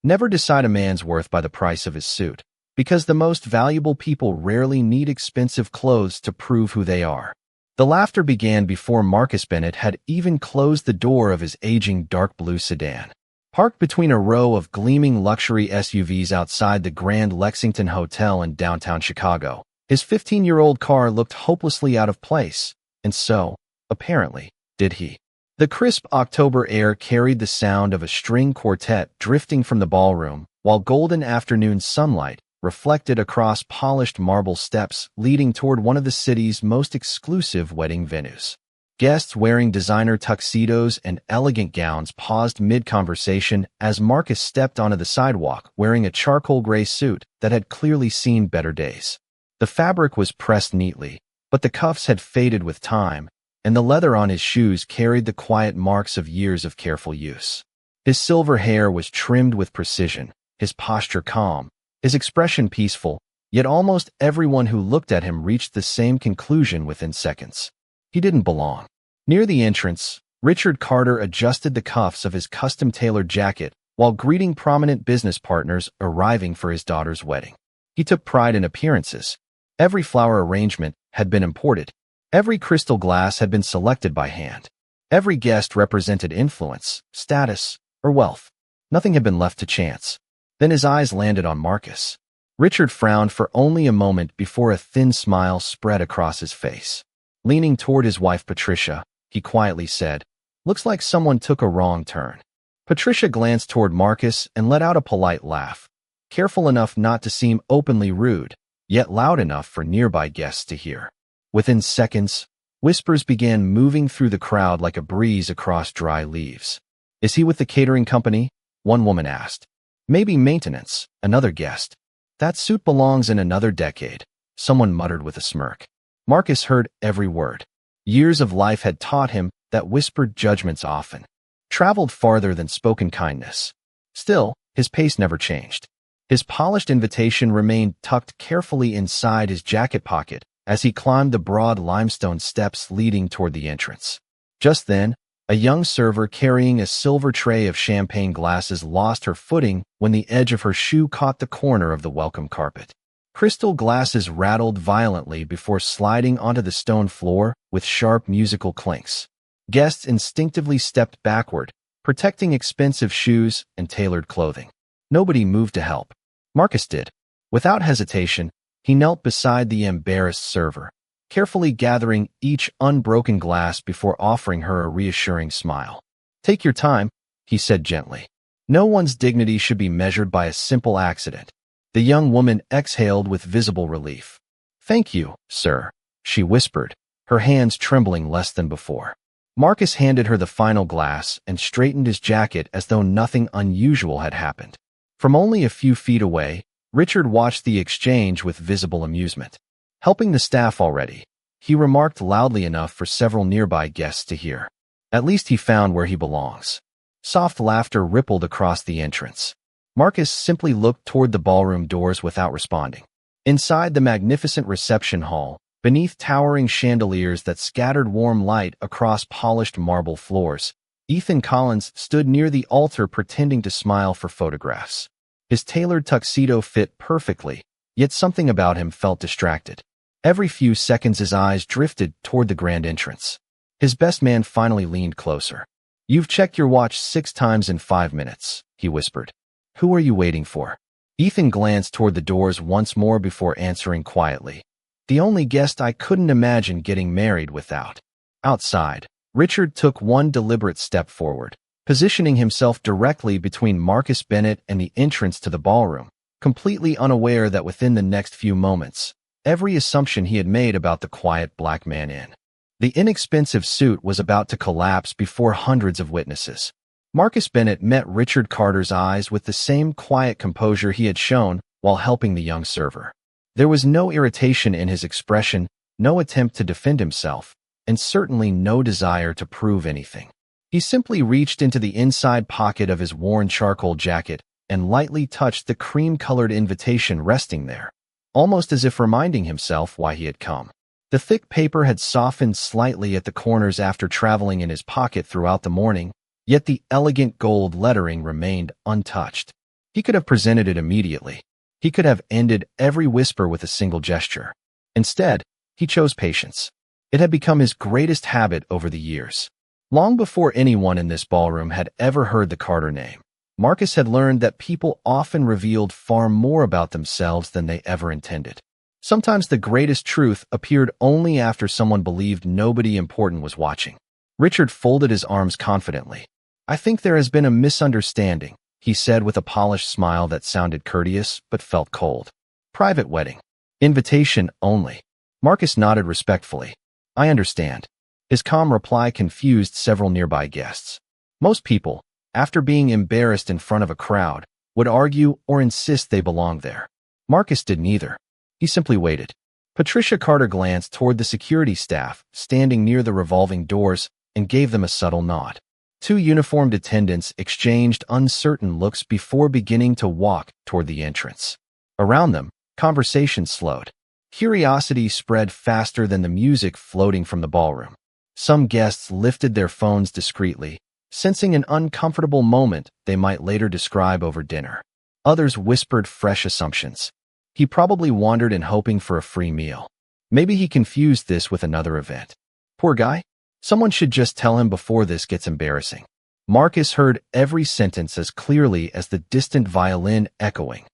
Never decide a man's worth by the price of his suit, because the most valuable people rarely need expensive clothes to prove who they are. The laughter began before Marcus Bennett had even closed the door of his aging dark blue sedan. Parked between a row of gleaming luxury SUVs outside the Grand Lexington Hotel in downtown Chicago, his 15-year-old car looked hopelessly out of place, and so, apparently, did he. The crisp October air carried the sound of a string quartet drifting from the ballroom, while golden afternoon sunlight reflected across polished marble steps leading toward one of the city's most exclusive wedding venues. Guests wearing designer tuxedos and elegant gowns paused mid-conversation as Marcus stepped onto the sidewalk wearing a charcoal gray suit that had clearly seen better days. The fabric was pressed neatly, but the cuffs had faded with time, and the leather on his shoes carried the quiet marks of years of careful use. His silver hair was trimmed with precision, his posture calm, his expression peaceful, yet almost everyone who looked at him reached the same conclusion within seconds. He didn't belong. Near the entrance, Richard Carter adjusted the cuffs of his custom-tailored jacket while greeting prominent business partners arriving for his daughter's wedding. He took pride in appearances. Every flower arrangement had been imported. Every crystal glass had been selected by hand. Every guest represented influence, status, or wealth. Nothing had been left to chance. Then his eyes landed on Marcus. Richard frowned for only a moment before a thin smile spread across his face. Leaning toward his wife Patricia, he quietly said, "Looks like someone took a wrong turn." Patricia glanced toward Marcus and let out a polite laugh, careful enough not to seem openly rude, yet loud enough for nearby guests to hear. Within seconds, whispers began moving through the crowd like a breeze across dry leaves. "Is he with the catering company?" one woman asked. "Maybe maintenance," another guessed. "That suit belongs in another decade," someone muttered with a smirk. Marcus heard every word. Years of life had taught him that whispered judgments often traveled farther than spoken kindness. Still, his pace never changed. His polished invitation remained tucked carefully inside his jacket pocket as he climbed the broad limestone steps leading toward the entrance. Just then, a young server carrying a silver tray of champagne glasses lost her footing when the edge of her shoe caught the corner of the welcome carpet. Crystal glasses rattled violently before sliding onto the stone floor with sharp musical clinks. Guests instinctively stepped backward, protecting expensive shoes and tailored clothing. Nobody moved to help. Marcus did. Without hesitation, he knelt beside the embarrassed server, carefully gathering each unbroken glass before offering her a reassuring smile. "Take your time," he said gently. "No one's dignity should be measured by a simple accident." The young woman exhaled with visible relief. "Thank you, sir," she whispered, her hands trembling less than before. Marcus handed her the final glass and straightened his jacket as though nothing unusual had happened. From only a few feet away, Richard watched the exchange with visible amusement. "Helping the staff already," he remarked loudly enough for several nearby guests to hear. "At least he found where he belongs." Soft laughter rippled across the entrance. Marcus simply looked toward the ballroom doors without responding. Inside the magnificent reception hall, beneath towering chandeliers that scattered warm light across polished marble floors, Ethan Collins stood near the altar pretending to smile for photographs. His tailored tuxedo fit perfectly, yet something about him felt distracted. Every few seconds his eyes drifted toward the grand entrance. His best man finally leaned closer. "You've checked your watch 6 times in 5 minutes, he whispered. "Who are you waiting for?" Ethan glanced toward the doors once more before answering quietly. "The only guest I couldn't imagine getting married without." Outside, Richard took one deliberate step forward, positioning himself directly between Marcus Bennett and the entrance to the ballroom, completely unaware that within the next few moments, every assumption he had made about the quiet black man in the inexpensive suit was about to collapse before hundreds of witnesses. Marcus Bennett met Richard Carter's eyes with the same quiet composure he had shown while helping the young server. There was no irritation in his expression, no attempt to defend himself, and certainly no desire to prove anything. He simply reached into the inside pocket of his worn charcoal jacket and lightly touched the cream-colored invitation resting there, almost as if reminding himself why he had come. The thick paper had softened slightly at the corners after traveling in his pocket throughout the morning, yet the elegant gold lettering remained untouched. He could have presented it immediately. He could have ended every whisper with a single gesture. Instead, he chose patience. It had become his greatest habit over the years. Long before anyone in this ballroom had ever heard the Carter name, Marcus had learned that people often revealed far more about themselves than they ever intended. Sometimes the greatest truth appeared only after someone believed nobody important was watching. Richard folded his arms confidently. "I think there has been a misunderstanding," he said with a polished smile that sounded courteous but felt cold. "Private wedding. Invitation only." Marcus nodded respectfully. "I understand." His calm reply confused several nearby guests. Most people, after being embarrassed in front of a crowd, would argue or insist they belonged there. Marcus did neither. He simply waited. Patricia Carter glanced toward the security staff standing near the revolving doors and gave them a subtle nod. Two uniformed attendants exchanged uncertain looks before beginning to walk toward the entrance. Around them, conversation slowed. Curiosity spread faster than the music floating from the ballroom. Some guests lifted their phones discreetly, sensing an uncomfortable moment they might later describe over dinner. Others whispered fresh assumptions. He probably wandered in hoping for a free meal. Maybe he confused this with another event. Poor guy. Someone should just tell him before this gets embarrassing. Marcus heard every sentence as clearly as the distant violin echoing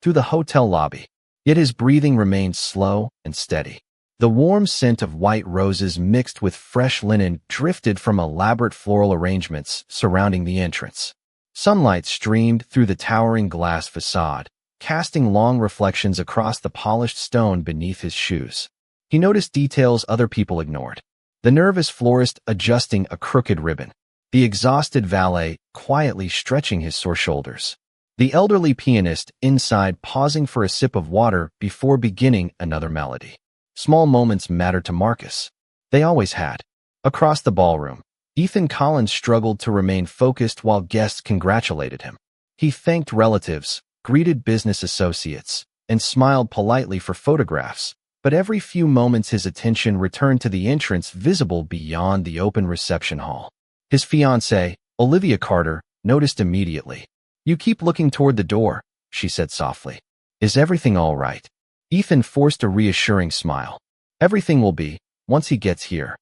through the hotel lobby. Yet his breathing remained slow and steady. The warm scent of white roses mixed with fresh linen drifted from elaborate floral arrangements surrounding the entrance. Sunlight streamed through the towering glass facade, casting long reflections across the polished stone beneath his shoes. He noticed details other people ignored. The nervous florist adjusting a crooked ribbon. The exhausted valet quietly stretching his sore shoulders. The elderly pianist inside pausing for a sip of water before beginning another melody. Small moments mattered to Marcus. They always had. Across the ballroom, Ethan Collins struggled to remain focused while guests congratulated him. He thanked relatives, greeted business associates, and smiled politely for photographs, but every few moments his attention returned to the entrance visible beyond the open reception hall. His fiancée, Olivia Carter, noticed immediately. "You keep looking toward the door," she said softly. "Is everything all right?" Ethan forced a reassuring smile. "Everything will be, once he gets here."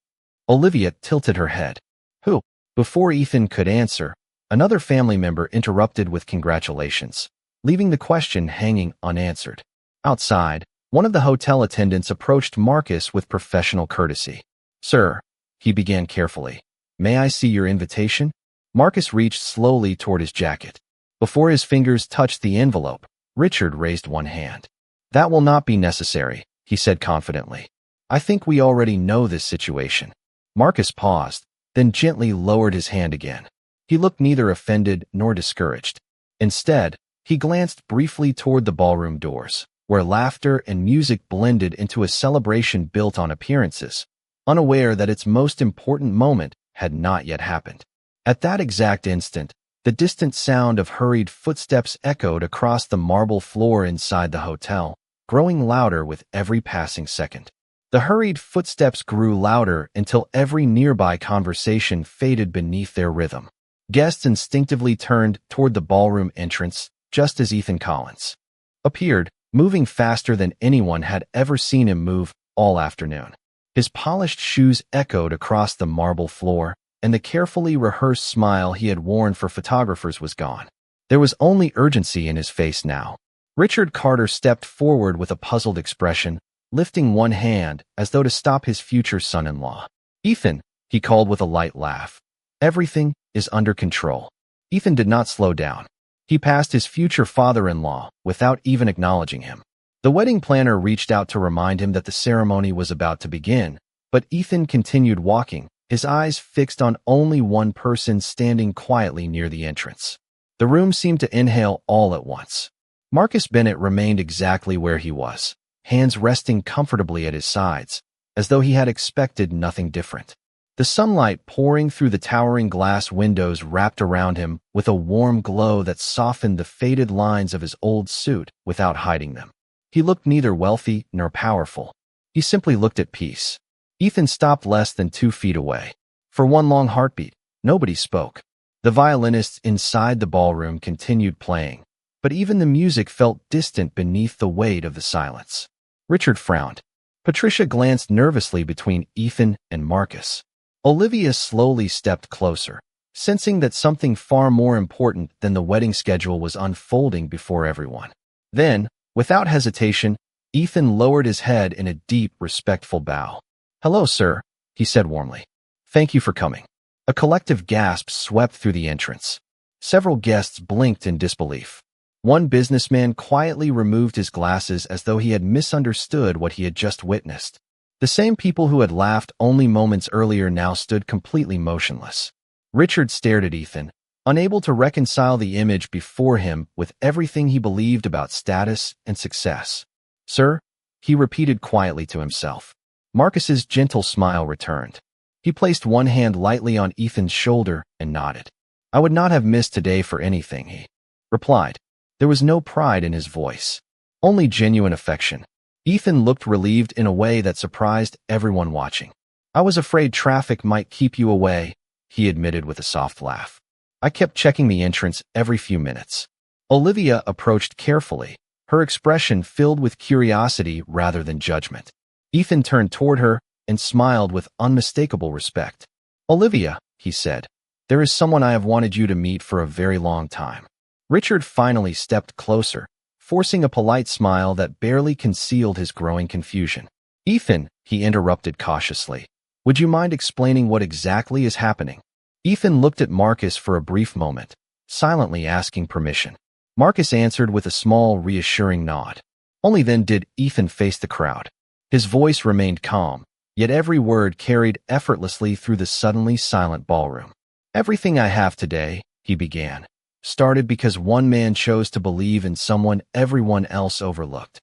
Olivia tilted her head. "Who?" Before Ethan could answer, another family member interrupted with congratulations, leaving the question hanging unanswered. Outside, one of the hotel attendants approached Marcus with professional courtesy. "Sir," he began carefully, "may I see your invitation?" Marcus reached slowly toward his jacket. Before his fingers touched the envelope, Richard raised one hand. "That will not be necessary," he said confidently. "I think we already know this situation." Marcus paused, then gently lowered his hand again. He looked neither offended nor discouraged. Instead, he glanced briefly toward the ballroom doors, where laughter and music blended into a celebration built on appearances, unaware that its most important moment had not yet happened. At that exact instant, the distant sound of hurried footsteps echoed across the marble floor inside the hotel, growing louder with every passing second. The hurried footsteps grew louder until every nearby conversation faded beneath their rhythm. Guests instinctively turned toward the ballroom entrance just as Ethan Collins appeared, moving faster than anyone had ever seen him move all afternoon. His polished shoes echoed across the marble floor, and the carefully rehearsed smile he had worn for photographers was gone. There was only urgency in his face now. Richard Carter stepped forward with a puzzled expression, lifting one hand as though to stop his future son-in-law. "Ethan," he called with a light laugh. "Everything is under control." Ethan did not slow down. He passed his future father-in-law without even acknowledging him. The wedding planner reached out to remind him that the ceremony was about to begin, but Ethan continued walking, his eyes fixed on only one person standing quietly near the entrance. The room seemed to inhale all at once. Marcus Bennett remained exactly where he was, hands resting comfortably at his sides, as though he had expected nothing different. The sunlight pouring through the towering glass windows wrapped around him with a warm glow that softened the faded lines of his old suit without hiding them. He looked neither wealthy nor powerful. He simply looked at peace. Ethan stopped less than 2 feet away. For one long heartbeat, nobody spoke. The violinists inside the ballroom continued playing, but even the music felt distant beneath the weight of the silence. Richard frowned. Patricia glanced nervously between Ethan and Marcus. Olivia slowly stepped closer, sensing that something far more important than the wedding schedule was unfolding before everyone. Then, without hesitation, Ethan lowered his head in a deep, respectful bow. "Hello, sir," he said warmly. "Thank you for coming." A collective gasp swept through the entrance. Several guests blinked in disbelief. One businessman quietly removed his glasses as though he had misunderstood what he had just witnessed. The same people who had laughed only moments earlier now stood completely motionless. Richard stared at Ethan, unable to reconcile the image before him with everything he believed about status and success. "Sir," he repeated quietly to himself. Marcus's gentle smile returned. He placed one hand lightly on Ethan's shoulder and nodded. "I would not have missed today for anything," he replied. There was no pride in his voice, only genuine affection. Ethan looked relieved in a way that surprised everyone watching. "I was afraid traffic might keep you away," he admitted with a soft laugh. "I kept checking the entrance every few minutes." Olivia approached carefully, her expression filled with curiosity rather than judgment. Ethan turned toward her and smiled with unmistakable respect. "Olivia," he said, "there is someone I have wanted you to meet for a very long time." Richard finally stepped closer, forcing a polite smile that barely concealed his growing confusion. "Ethan," he interrupted cautiously, "would you mind explaining what exactly is happening?" Ethan looked at Marcus for a brief moment, silently asking permission. Marcus answered with a small, reassuring nod. Only then did Ethan face the crowd. His voice remained calm, yet every word carried effortlessly through the suddenly silent ballroom. "Everything I have today," he began, "started because one man chose to believe in someone everyone else overlooked."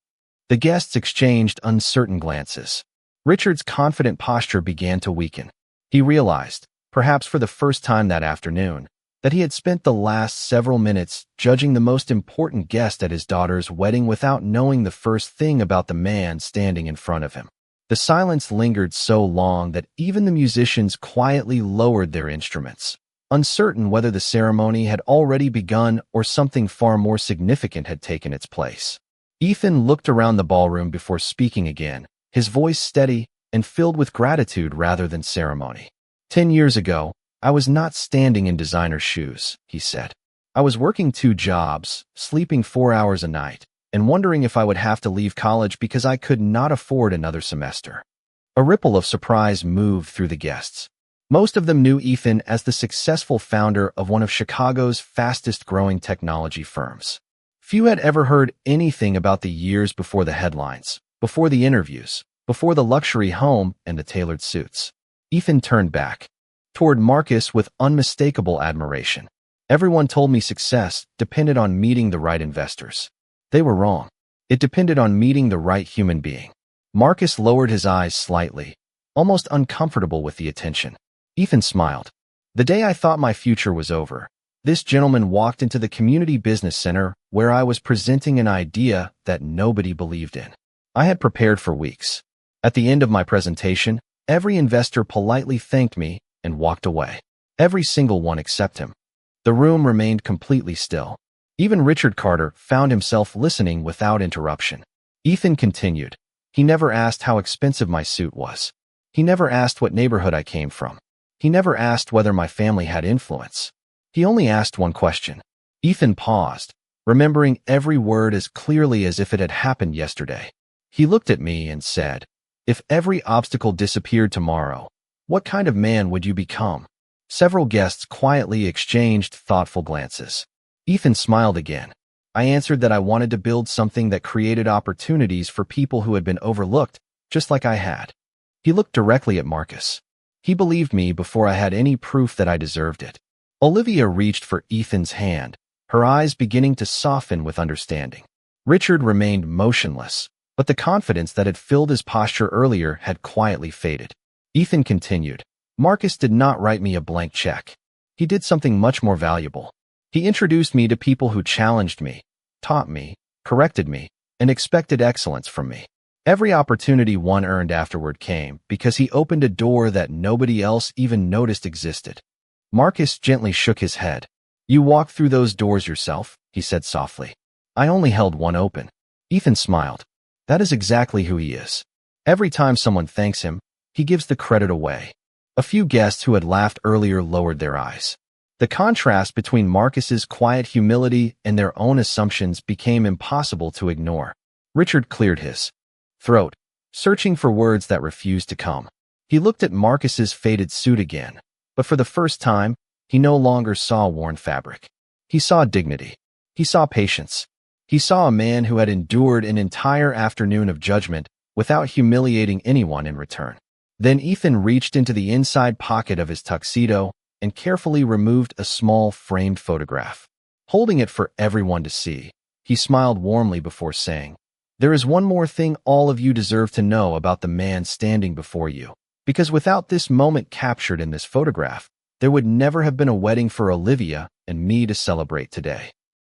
The guests exchanged uncertain glances. Richard's confident posture began to weaken. He realized, perhaps for the first time that afternoon, that he had spent the last several minutes judging the most important guest at his daughter's wedding without knowing the first thing about the man standing in front of him. The silence lingered so long that even the musicians quietly lowered their instruments, uncertain whether the ceremony had already begun or something far more significant had taken its place. Ethan looked around the ballroom before speaking again, his voice steady and filled with gratitude rather than ceremony. 10 years ago, I was not standing in designer shoes, he said. I was working 2 jobs, sleeping 4 hours a night, and wondering if I would have to leave college because I could not afford another semester. A ripple of surprise moved through the guests. Most of them knew Ethan as the successful founder of one of Chicago's fastest-growing technology firms. Few had ever heard anything about the years before the headlines, before the interviews, before the luxury home and the tailored suits. Ethan turned back, toward Marcus with unmistakable admiration. Everyone told me success depended on meeting the right investors. They were wrong. It depended on meeting the right human being. Marcus lowered his eyes slightly, almost uncomfortable with the attention. Ethan smiled. The day I thought my future was over, this gentleman walked into the community business center where I was presenting an idea that nobody believed in. I had prepared for weeks. At the end of my presentation, every investor politely thanked me and walked away. Every single one except him. The room remained completely still. Even Richard Carter found himself listening without interruption. Ethan continued. He never asked how expensive my suit was. He never asked what neighborhood I came from. He never asked whether my family had influence. He only asked one question. Ethan paused, remembering every word as clearly as if it had happened yesterday. He looked at me and said, "If every obstacle disappeared tomorrow, what kind of man would you become?" Several guests quietly exchanged thoughtful glances. Ethan smiled again. I answered that I wanted to build something that created opportunities for people who had been overlooked, just like I had. He looked directly at Marcus. He believed me before I had any proof that I deserved it. Olivia reached for Ethan's hand, her eyes beginning to soften with understanding. Richard remained motionless, but the confidence that had filled his posture earlier had quietly faded. Ethan continued. Marcus did not write me a blank check. He did something much more valuable. He introduced me to people who challenged me, taught me, corrected me, and expected excellence from me. Every opportunity one earned afterward came because he opened a door that nobody else even noticed existed. Marcus gently shook his head. "You walked through those doors yourself," he said softly. I only held one open. Ethan smiled. That is exactly who he is. Every time someone thanks him, he gives the credit away. A few guests who had laughed earlier lowered their eyes. The contrast between Marcus's quiet humility and their own assumptions became impossible to ignore. Richard cleared his throat, searching for words that refused to come. He looked at Marcus's faded suit again, but for the first time, he no longer saw worn fabric. He saw dignity. He saw patience. He saw a man who had endured an entire afternoon of judgment without humiliating anyone in return. Then Ethan reached into the inside pocket of his tuxedo and carefully removed a small framed photograph. Holding it for everyone to see, he smiled warmly before saying, "There is one more thing all of you deserve to know about the man standing before you, because without this moment captured in this photograph, there would never have been a wedding for Olivia and me to celebrate today."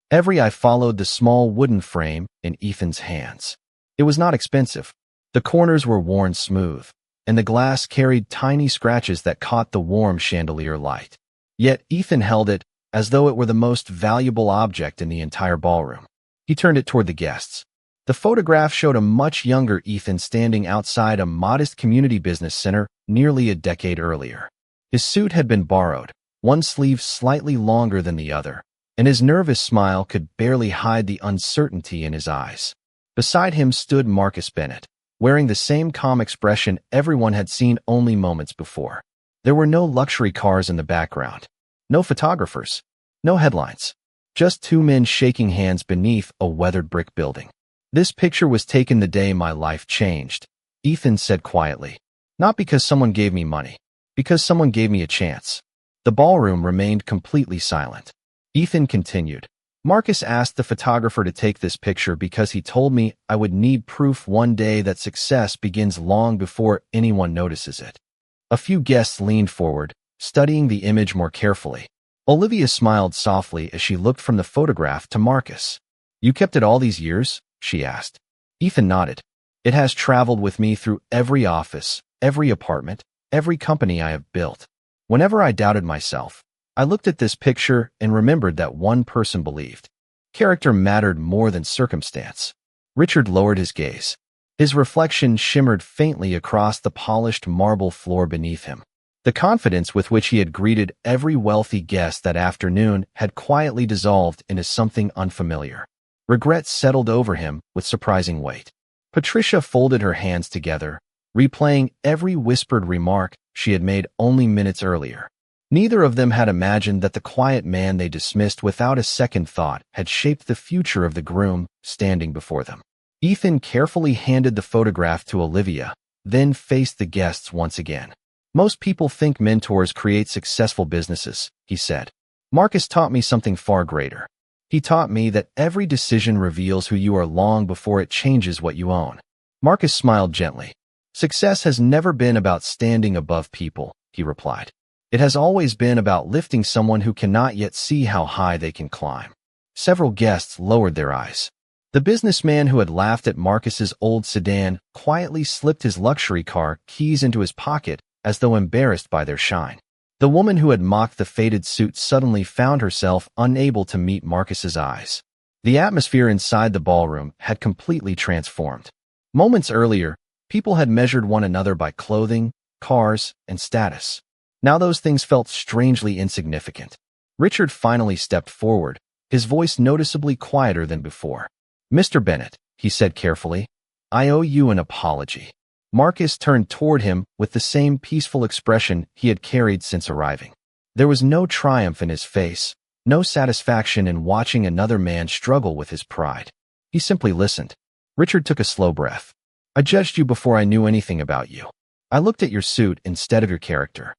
Every eye followed the small wooden frame in Ethan's hands. It was not expensive. The corners were worn smooth, and the glass carried tiny scratches that caught the warm chandelier light. Yet Ethan held it as though it were the most valuable object in the entire ballroom. He turned it toward the guests. The photograph showed a much younger Ethan standing outside a modest community business center nearly a decade earlier. His suit had been borrowed, one sleeve slightly longer than the other, and his nervous smile could barely hide the uncertainty in his eyes. Beside him stood Marcus Bennett, wearing the same calm expression everyone had seen only moments before. There were no luxury cars in the background, no photographers, no headlines, just two men shaking hands beneath a weathered brick building. "This picture was taken the day my life changed," Ethan said quietly. "Not because someone gave me money, because someone gave me a chance." The ballroom remained completely silent. Ethan continued, "Marcus asked the photographer to take this picture because he told me I would need proof one day that success begins long before anyone notices it." A few guests leaned forward, studying the image more carefully. Olivia smiled softly as she looked from the photograph to Marcus. "You kept it all these years?" she asked. Ethan nodded. "It has traveled with me through every office, every apartment, every company I have built. Whenever I doubted myself, I looked at this picture and remembered that one person believed. Character mattered more than circumstance." Richard lowered his gaze. His reflection shimmered faintly across the polished marble floor beneath him. The confidence with which he had greeted every wealthy guest that afternoon had quietly dissolved into something unfamiliar. Regret settled over him with surprising weight. Patricia folded her hands together, replaying every whispered remark she had made only minutes earlier. Neither of them had imagined that the quiet man they dismissed without a second thought had shaped the future of the groom standing before them. Ethan carefully handed the photograph to Olivia, then faced the guests once again. "Most people think mentors create successful businesses," he said. "Marcus taught me something far greater. He taught me that every decision reveals who you are long before it changes what you own." Marcus smiled gently. "Success has never been about standing above people," he replied. "It has always been about lifting someone who cannot yet see how high they can climb." Several guests lowered their eyes. The businessman who had laughed at Marcus's old sedan quietly slipped his luxury car keys into his pocket as though embarrassed by their shine. The woman who had mocked the faded suit suddenly found herself unable to meet Marcus's eyes. The atmosphere inside the ballroom had completely transformed. Moments earlier, people had measured one another by clothing, cars, and status. Now those things felt strangely insignificant. Richard finally stepped forward, his voice noticeably quieter than before. "Mr. Bennett," he said carefully, "I owe you an apology." Marcus turned toward him with the same peaceful expression he had carried since arriving. There was no triumph in his face, no satisfaction in watching another man struggle with his pride. He simply listened. Richard took a slow breath. "I judged you before I knew anything about you. I looked at your suit instead of your character."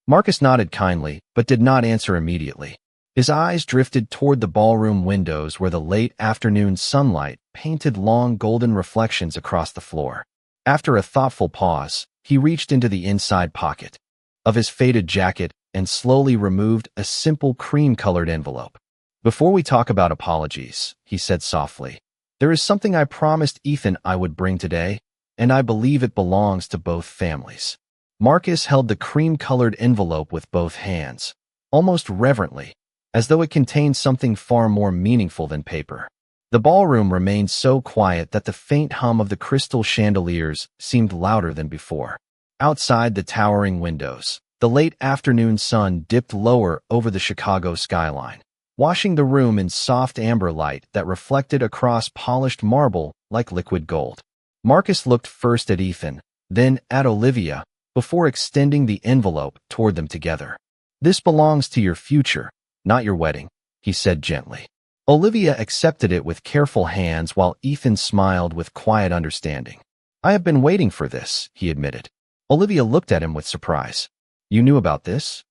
Marcus nodded kindly, but did not answer immediately. His eyes drifted toward the ballroom windows where the late afternoon sunlight painted long golden reflections across the floor. After a thoughtful pause, he reached into the inside pocket of his faded jacket and slowly removed a simple cream-colored envelope. "Before we talk about apologies," he said softly, "there is something I promised Ethan I would bring today, and I believe it belongs to both families." Marcus held the cream-colored envelope with both hands, almost reverently, as though it contained something far more meaningful than paper. The ballroom remained so quiet that the faint hum of the crystal chandeliers seemed louder than before. Outside the towering windows, the late afternoon sun dipped lower over the Chicago skyline, washing the room in soft amber light that reflected across polished marble like liquid gold. Marcus looked first at Ethan, then at Olivia, before extending the envelope toward them together. "This belongs to your future, not your wedding," he said gently. Olivia accepted it with careful hands while Ethan smiled with quiet understanding. "I have been waiting for this," he admitted. Olivia looked at him with surprise. "You knew about this?"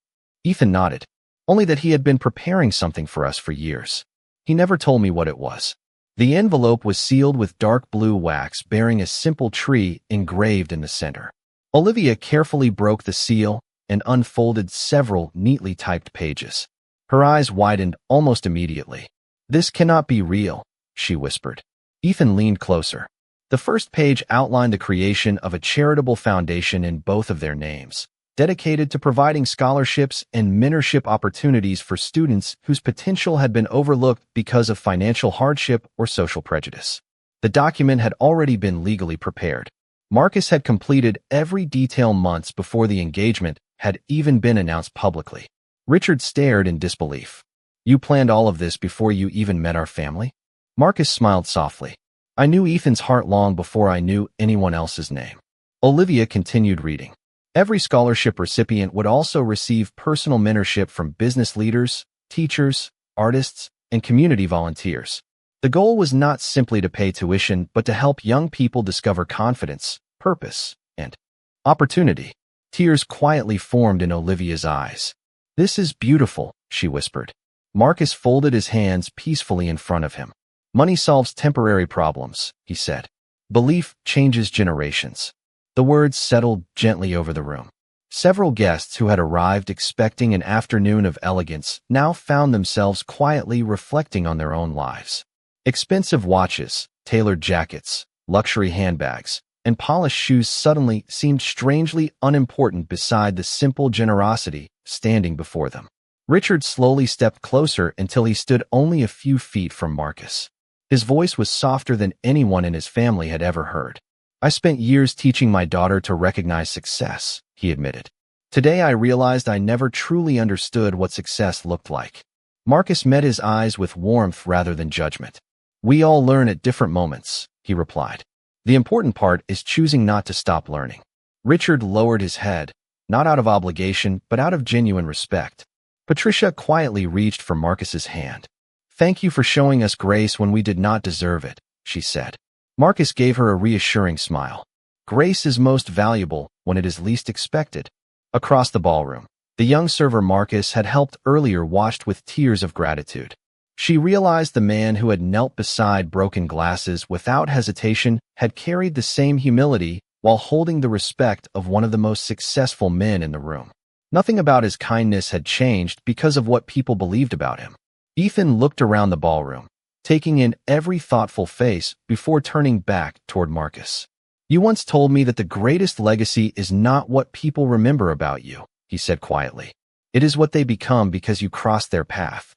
Ethan nodded. "Only that he had been preparing something for us for years. He never told me what it was." The envelope was sealed with dark blue wax bearing a simple tree engraved in the center. Olivia carefully broke the seal and unfolded several neatly typed pages. Her eyes widened almost immediately. "This cannot be real," she whispered. Ethan leaned closer. The first page outlined the creation of a charitable foundation in both of their names, dedicated to providing scholarships and mentorship opportunities for students whose potential had been overlooked because of financial hardship or social prejudice. The document had already been legally prepared. Marcus had completed every detail months before the engagement had even been announced publicly. Richard stared in disbelief. "You planned all of this before you even met our family?" Marcus smiled softly. "I knew Ethan's heart long before I knew anyone else's name." Olivia continued reading. Every scholarship recipient would also receive personal mentorship from business leaders, teachers, artists, and community volunteers. The goal was not simply to pay tuition, but to help young people discover confidence, purpose, and opportunity. Tears quietly formed in Olivia's eyes. "This is beautiful," she whispered. Marcus folded his hands peacefully in front of him. "Money solves temporary problems," he said. "Belief changes generations." The words settled gently over the room. Several guests who had arrived expecting an afternoon of elegance now found themselves quietly reflecting on their own lives. Expensive watches, tailored jackets, luxury handbags, and polished shoes suddenly seemed strangely unimportant beside the simple generosity standing before them. Richard slowly stepped closer until he stood only a few feet from Marcus. His voice was softer than anyone in his family had ever heard. "I spent years teaching my daughter to recognize success," he admitted. "Today I realized I never truly understood what success looked like." Marcus met his eyes with warmth rather than judgment. "We all learn at different moments," he replied. "The important part is choosing not to stop learning." Richard lowered his head, not out of obligation, but out of genuine respect. Patricia quietly reached for Marcus's hand. "Thank you for showing us grace when we did not deserve it," she said. Marcus gave her a reassuring smile. Grace is most valuable when it is least expected. Across the ballroom, the young server Marcus had helped earlier watched with tears of gratitude. She realized the man who had knelt beside broken glasses without hesitation had carried the same humility while holding the respect of one of the most successful men in the room. Nothing about his kindness had changed because of what people believed about him. Ethan looked around the ballroom, taking in every thoughtful face before turning back toward Marcus. "You once told me that the greatest legacy is not what people remember about you," he said quietly. "It is what they become because you crossed their path."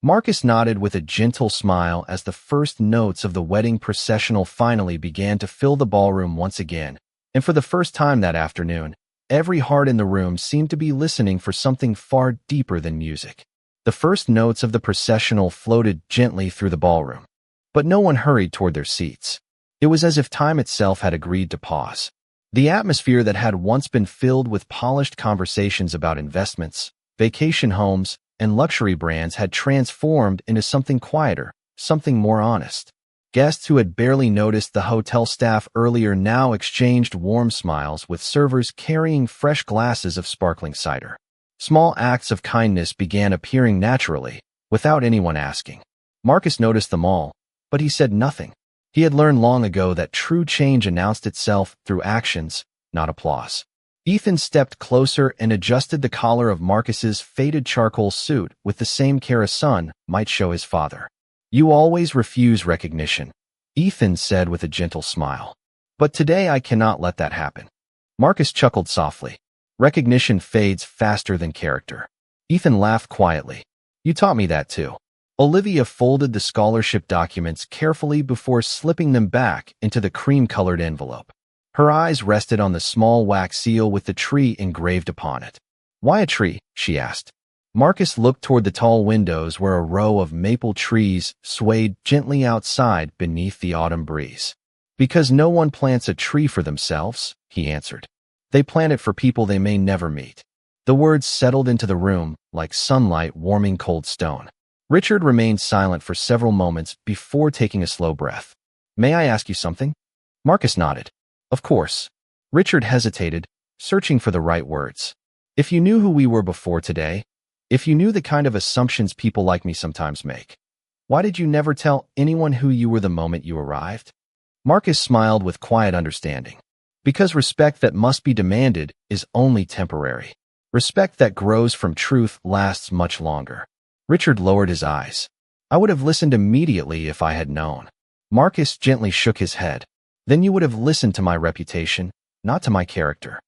Marcus nodded with a gentle smile as the first notes of the wedding processional finally began to fill the ballroom once again, and for the first time that afternoon, every heart in the room seemed to be listening for something far deeper than music. The first notes of the processional floated gently through the ballroom, but no one hurried toward their seats. It was as if time itself had agreed to pause. The atmosphere that had once been filled with polished conversations about investments, vacation homes, and luxury brands had transformed into something quieter, something more honest. Guests who had barely noticed the hotel staff earlier now exchanged warm smiles with servers carrying fresh glasses of sparkling cider. Small acts of kindness began appearing naturally, without anyone asking. Marcus noticed them all, but he said nothing. He had learned long ago that true change announced itself through actions, not applause. Ethan stepped closer and adjusted the collar of Marcus's faded charcoal suit with the same care a son might show his father. "You always refuse recognition," Ethan said with a gentle smile. "But today I cannot let that happen." Marcus chuckled softly. "Recognition fades faster than character." Ethan laughed quietly. "You taught me that too." Olivia folded the scholarship documents carefully before slipping them back into the cream-colored envelope. Her eyes rested on the small wax seal with the tree engraved upon it. "Why a tree?" she asked. Marcus looked toward the tall windows where a row of maple trees swayed gently outside beneath the autumn breeze. "Because no one plants a tree for themselves," he answered. "They plant it for people they may never meet." The words settled into the room like sunlight warming cold stone. Richard remained silent for several moments before taking a slow breath. "May I ask you something?" Marcus nodded. "Of course." Richard hesitated, searching for the right words. "If you knew who we were before today, if you knew the kind of assumptions people like me sometimes make, why did you never tell anyone who you were the moment you arrived?" Marcus smiled with quiet understanding. "Because respect that must be demanded is only temporary. Respect that grows from truth lasts much longer." Richard lowered his eyes. "I would have listened immediately if I had known." Marcus gently shook his head. "Then you would have listened to my reputation, not to my character."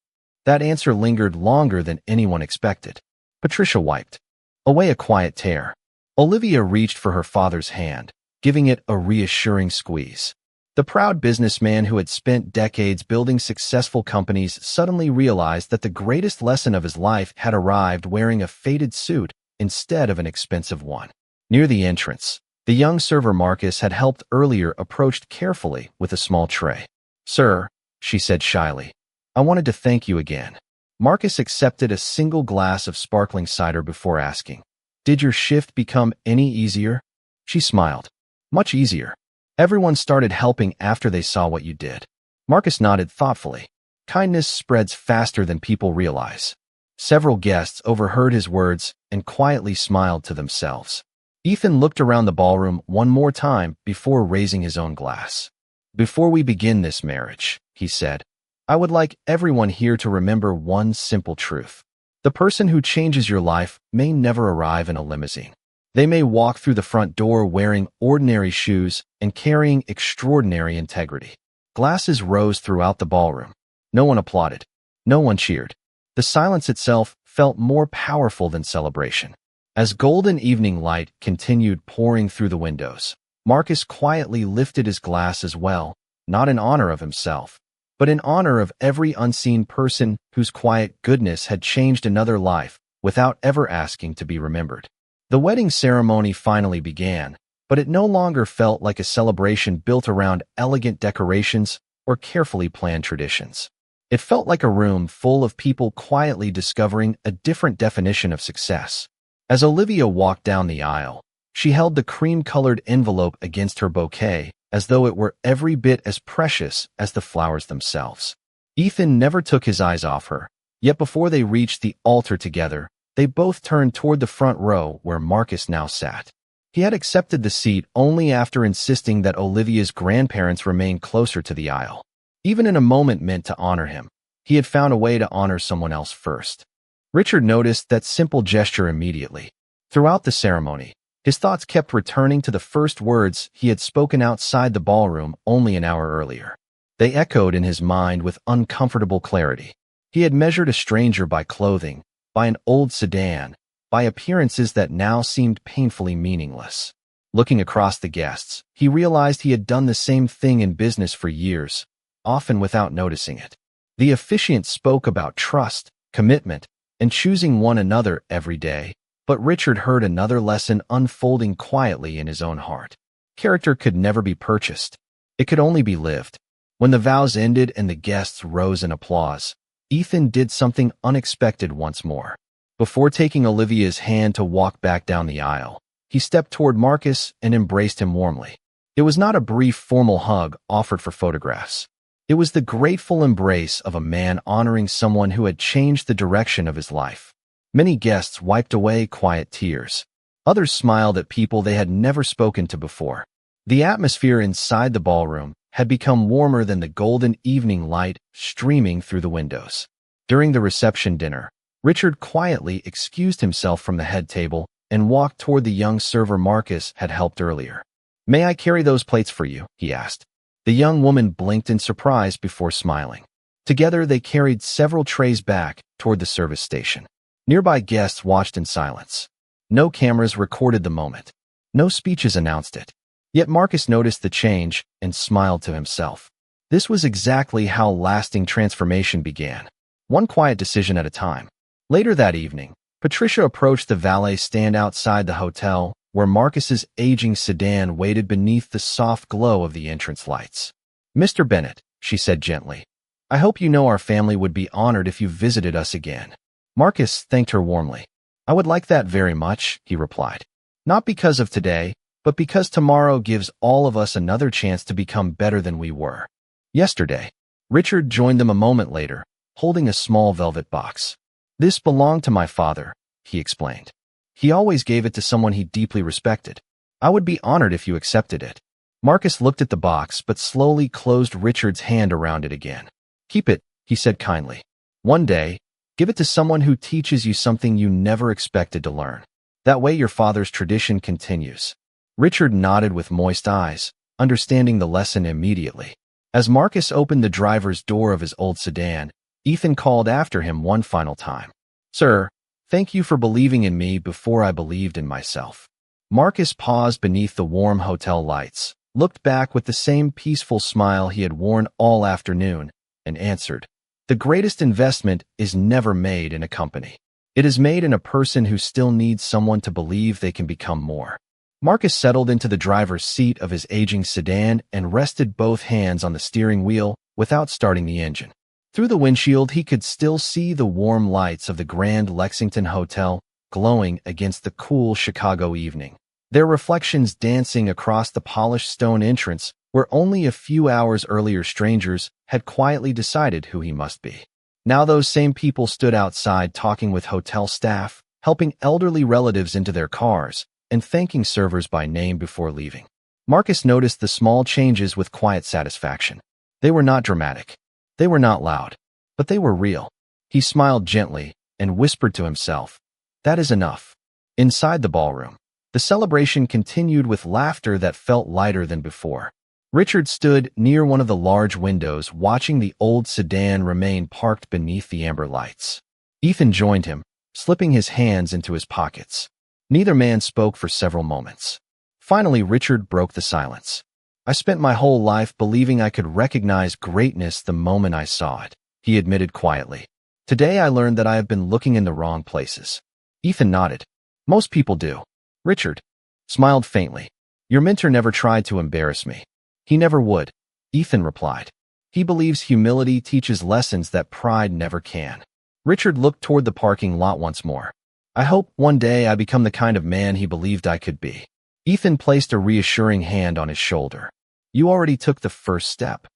That answer lingered longer than anyone expected. Patricia wiped away a quiet tear. Olivia reached for her father's hand, giving it a reassuring squeeze. The proud businessman who had spent decades building successful companies suddenly realized that the greatest lesson of his life had arrived wearing a faded suit instead of an expensive one. Near the entrance, the young server Marcus had helped earlier approached carefully with a small tray. "Sir," she said shyly, "I wanted to thank you again." Marcus accepted a single glass of sparkling cider before asking, "Did your shift become any easier?" She smiled. "Much easier. Everyone started helping after they saw what you did." Marcus nodded thoughtfully. Kindness spreads faster than people realize. Several guests overheard his words and quietly smiled to themselves. Ethan looked around the ballroom one more time before raising his own glass. "Before we begin this marriage," he said, "I would like everyone here to remember one simple truth. The person who changes your life may never arrive in a limousine. They may walk through the front door wearing ordinary shoes and carrying extraordinary integrity." Glasses rose throughout the ballroom. No one applauded. No one cheered. The silence itself felt more powerful than celebration. As golden evening light continued pouring through the windows, Marcus quietly lifted his glass as well, not in honor of himself, but in honor of every unseen person whose quiet goodness had changed another life without ever asking to be remembered. The wedding ceremony finally began, but it no longer felt like a celebration built around elegant decorations or carefully planned traditions. It felt like a room full of people quietly discovering a different definition of success. As Olivia walked down the aisle, she held the cream-colored envelope against her bouquet as though it were every bit as precious as the flowers themselves. Ethan never took his eyes off her, yet before they reached the altar together, they both turned toward the front row where Marcus now sat. He had accepted the seat only after insisting that Olivia's grandparents remain closer to the aisle. Even in a moment meant to honor him, he had found a way to honor someone else first. Richard noticed that simple gesture immediately. Throughout the ceremony, his thoughts kept returning to the first words he had spoken outside the ballroom only an hour earlier. They echoed in his mind with uncomfortable clarity. He had measured a stranger by clothing, by an old sedan, by appearances that now seemed painfully meaningless. Looking across the guests, he realized he had done the same thing in business for years, often without noticing it. The officiant spoke about trust, commitment, and choosing one another every day, but Richard heard another lesson unfolding quietly in his own heart. Character could never be purchased. It could only be lived. When the vows ended and the guests rose in applause, Ethan did something unexpected once more. Before taking Olivia's hand to walk back down the aisle, he stepped toward Marcus and embraced him warmly. It was not a brief formal hug offered for photographs. It was the grateful embrace of a man honoring someone who had changed the direction of his life. Many guests wiped away quiet tears. Others smiled at people they had never spoken to before. The atmosphere inside the ballroom had become warmer than the golden evening light streaming through the windows. During the reception dinner, Richard quietly excused himself from the head table and walked toward the young server Marcus had helped earlier. "May I carry those plates for you?" he asked. The young woman blinked in surprise before smiling. Together they carried several trays back toward the service station. Nearby guests watched in silence. No cameras recorded the moment. No speeches announced it. Yet Marcus noticed the change and smiled to himself. This was exactly how lasting transformation began, one quiet decision at a time. Later that evening, Patricia approached the valet stand outside the hotel, where Marcus's aging sedan waited beneath the soft glow of the entrance lights. "Mr. Bennett," she said gently, "I hope you know our family would be honored if you visited us again." Marcus thanked her warmly. "I would like that very much," he replied. "Not because of today, but because tomorrow gives all of us another chance to become better than we were yesterday." Richard joined them a moment later, holding a small velvet box. "This belonged to my father," he explained. "He always gave it to someone he deeply respected. I would be honored if you accepted it." Marcus looked at the box but slowly closed Richard's hand around it again. "Keep it," he said kindly. "One day, give it to someone who teaches you something you never expected to learn. That way your father's tradition continues." Richard nodded with moist eyes, understanding the lesson immediately. As Marcus opened the driver's door of his old sedan, Ethan called after him one final time. "Sir, thank you for believing in me before I believed in myself." Marcus paused beneath the warm hotel lights, looked back with the same peaceful smile he had worn all afternoon, and answered, "The greatest investment is never made in a company. It is made in a person who still needs someone to believe they can become more." Marcus settled into the driver's seat of his aging sedan and rested both hands on the steering wheel without starting the engine. Through the windshield, he could still see the warm lights of the Grand Lexington Hotel glowing against the cool Chicago evening, their reflections dancing across the polished stone entrance where only a few hours earlier strangers had quietly decided who he must be. Now those same people stood outside talking with hotel staff, helping elderly relatives into their cars, and thanking servers by name before leaving. Marcus noticed the small changes with quiet satisfaction. They were not dramatic. They were not loud. But they were real. He smiled gently and whispered to himself, "That is enough." Inside the ballroom, the celebration continued with laughter that felt lighter than before. Richard stood near one of the large windows, watching the old sedan remain parked beneath the amber lights. Ethan joined him, slipping his hands into his pockets. Neither man spoke for several moments. Finally, Richard broke the silence. "I spent my whole life believing I could recognize greatness the moment I saw it," he admitted quietly. "Today I learned that I have been looking in the wrong places." Ethan nodded. "Most people do." Richard smiled faintly. "Your mentor never tried to embarrass me." "He never would," Ethan replied. "He believes humility teaches lessons that pride never can." Richard looked toward the parking lot once more. "I hope one day I become the kind of man he believed I could be." Ethan placed a reassuring hand on his shoulder. "You already took the first step."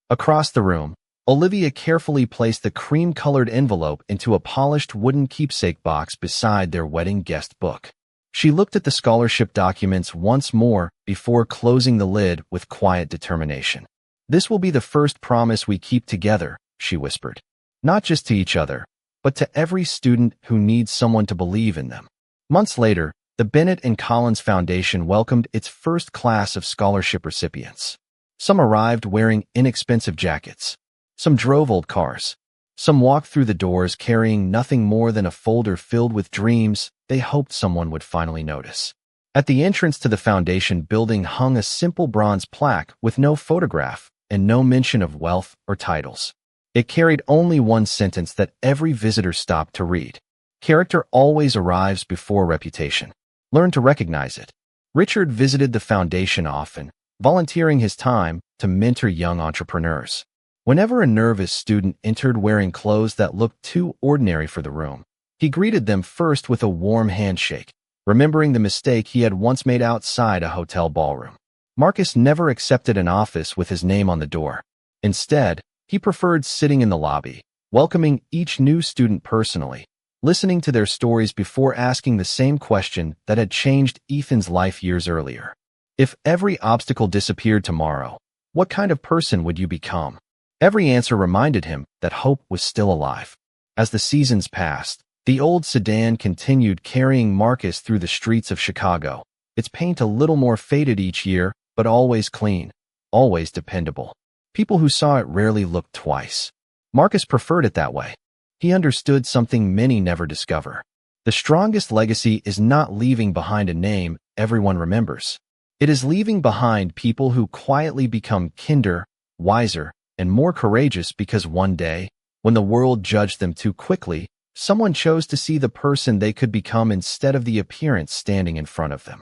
Across the room, Olivia carefully placed the cream-colored envelope into a polished wooden keepsake box beside their wedding guest book. She looked at the scholarship documents once more before closing the lid with quiet determination. "This will be the first promise we keep together," she whispered. "Not just to each other, but to every student who needs someone to believe in them." Months later, the Bennett and Collins Foundation welcomed its first class of scholarship recipients. Some arrived wearing inexpensive jackets. Some drove old cars. Some walked through the doors carrying nothing more than a folder filled with dreams they hoped someone would finally notice. At the entrance to the foundation building hung a simple bronze plaque with no photograph and no mention of wealth or titles. It carried only one sentence that every visitor stopped to read. "Character always arrives before reputation. Learn to recognize it." Richard visited the foundation often, volunteering his time to mentor young entrepreneurs. Whenever a nervous student entered wearing clothes that looked too ordinary for the room, he greeted them first with a warm handshake, remembering the mistake he had once made outside a hotel ballroom. Marcus never accepted an office with his name on the door. Instead, he preferred sitting in the lobby, welcoming each new student personally, listening to their stories before asking the same question that had changed Ethan's life years earlier. If every obstacle disappeared tomorrow, what kind of person would you become? Every answer reminded him that hope was still alive. As the seasons passed, the old sedan continued carrying Marcus through the streets of Chicago, its paint a little more faded each year, but always clean, always dependable. People who saw it rarely looked twice. Marcus preferred it that way. He understood something many never discover. The strongest legacy is not leaving behind a name everyone remembers. It is leaving behind people who quietly become kinder, wiser, and more courageous because one day, when the world judged them too quickly, someone chose to see the person they could become instead of the appearance standing in front of them.